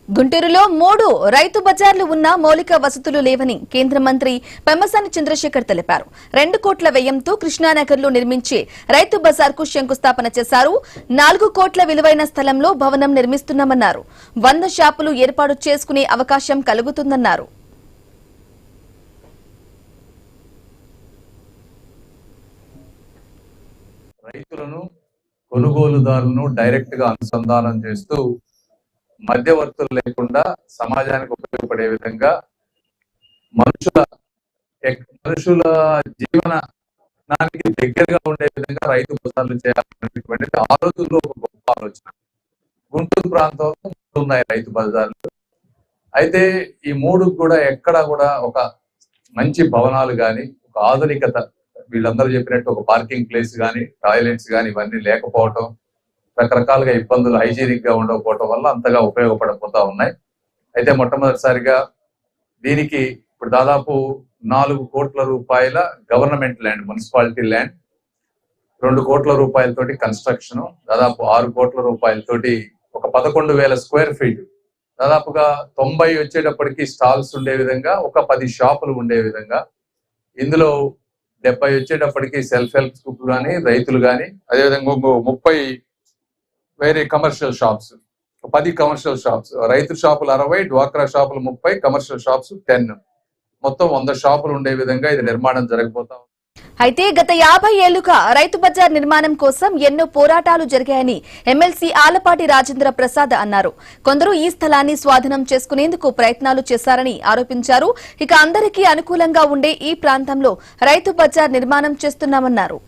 గుంటూరులో 3 రైతు బజార్లు ఉన్న మౌలిక వసతులు లేవని కేంద్ర మంత్రి పెమ్మసాని చంద్రశేఖర్ తెలిపారు. 2 కోట్ల వ్యయంతో కృష్ణానగర్లో నిర్మించే రైతు బజార్కు శంకుస్థాపన చేశారు. 4 కోట్ల విలువైన స్థలంలో భవనం నిర్మిస్తున్నామన్నారు. 100 షాపులు ఏర్పాటు చేసుకునే అవకాశం కలుగుతుందన్నారు. రైతులను కొనుగోలుదారులను డైరెక్ట్ గా అనుసంధానం చేస్తూ మధ్యవర్తులు లేకుండా సమాజానికి ఉపయోగపడే విధంగా మనుషుల జీవనానికి దగ్గరగా ఉండే విధంగా రైతు బజార్లు చేయాలనేటువంటిది ఆ రోజుల్లో ఒక గొప్ప ఆలోచన. గుంటూరు ప్రాంతంలో ఉన్నాయి రైతు బజార్లు. అయితే ఈ 3 కూడా ఎక్కడ కూడా ఒక మంచి భవనాలు కానీ, ఒక ఆధునికత, వీళ్ళందరూ చెప్పినట్టు ఒక పార్కింగ్ ప్లేస్ కానీ, టాయిలెట్స్ కానీ ఇవన్నీ లేకపోవటం, రకరకాలుగా ఇబ్బందులు, హైజీనిక్ గా ఉండకపోవటం వల్ల అంతగా ఉపయోగపడకపోతా ఉన్నాయి. అయితే మొట్టమొదటిసారిగా దీనికి ఇప్పుడు దాదాపు 4 కోట్ల రూపాయల గవర్నమెంట్ ల్యాండ్, మున్సిపాలిటీ ల్యాండ్, 2 కోట్ల రూపాయలతోటి కన్స్ట్రక్షన్, దాదాపు 6 కోట్ల రూపాయలతోటి ఒక 11,000 స్క్వేర్ ఫీట్, దాదాపుగా 90 వచ్చేటప్పటికి స్టాల్స్ ఉండే విధంగా, ఒక 10 షాపులు ఉండే విధంగా, ఇందులో 70 వచ్చేటప్పటికి సెల్ఫ్ హెల్ప్ గ్రూప్ కానీ, రైతులు కానీ, అదేవిధంగా 30 వేరే కమర్షియల్ షాప్స్, 10 కమర్షియల్ షాప్స్, రైతు షాపులు 60, డ్వాక్రా షాపులు 30, కమర్షియల్ షాప్స్ 10, మొత్తం 100 షాపులు ఉండే విధంగా ఇది నిర్మాణం జరగబోతా ఉంది. అయితే గత 50 ఏళ్లుగా రైతు బజార్ నిర్మాణం కోసం ఎన్నో పోరాటాలు జరిగాయని ఎమ్మెల్సీ ఆలపాటి రాజేంద్ర ప్రసాద్ అన్నారు. కొందరు ఈ స్థలాన్ని స్వాధీనం చేసుకునేందుకు ప్రయత్నాలు చేశారని ఆరోపించారు. ఇక అందరికీ అనుకూలంగా ఉండే ఈ ప్రాంతంలో రైతు బజార్ నిర్మాణం చేస్తున్నామన్నారు.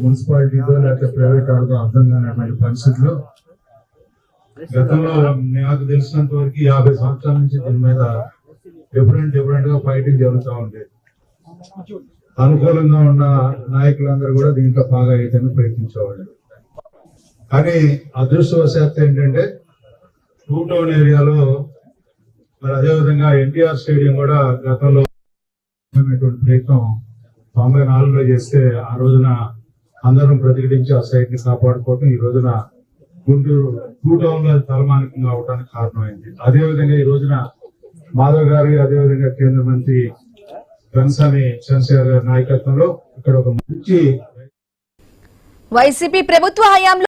మున్సిపాలిటీతో లేకపోతే ప్రైవేట్ వాళ్ళతో అర్థం కానటువంటి పరిస్థితుల్లో గతంలో నాకు తెలిసినంత వరకు 50 సంవత్సరాల నుంచి దీని మీద డిఫరెంట్ గా ఫైటింగ్ జరుగుతూ ఉండేది. అనుకూలంగా ఉన్న నాయకులందరూ కూడా దీంట్లో బాగా అయ్యేదని ప్రయత్నించేవాళ్ళు. కానీ అదృష్టవశాత్తు ఏంటంటే 2 టౌన్ ఏరియాలో మరి అదేవిధంగా ఎన్టీఆర్ స్టేడియం కూడా గతంలో ప్రయత్నం 94లో చేస్తే ఆ రోజున అందరం ప్రతిఘటించి ఆ సైట్ ని కాపాడుకోవటం ఈ రోజున గుంటూరు 2 టౌన్ లో తలమానికంగా అవడానికి కారణమైంది. అదేవిధంగా ఈ రోజున మాధవ్ గారి, అదేవిధంగా కేంద్ర మంత్రి పెమ్మసాని చంద్రశేఖర్ గారి నాయకత్వంలో ఇక్కడ ఒక మంచి వైసీపీ ప్రభుత్వ హయాంలో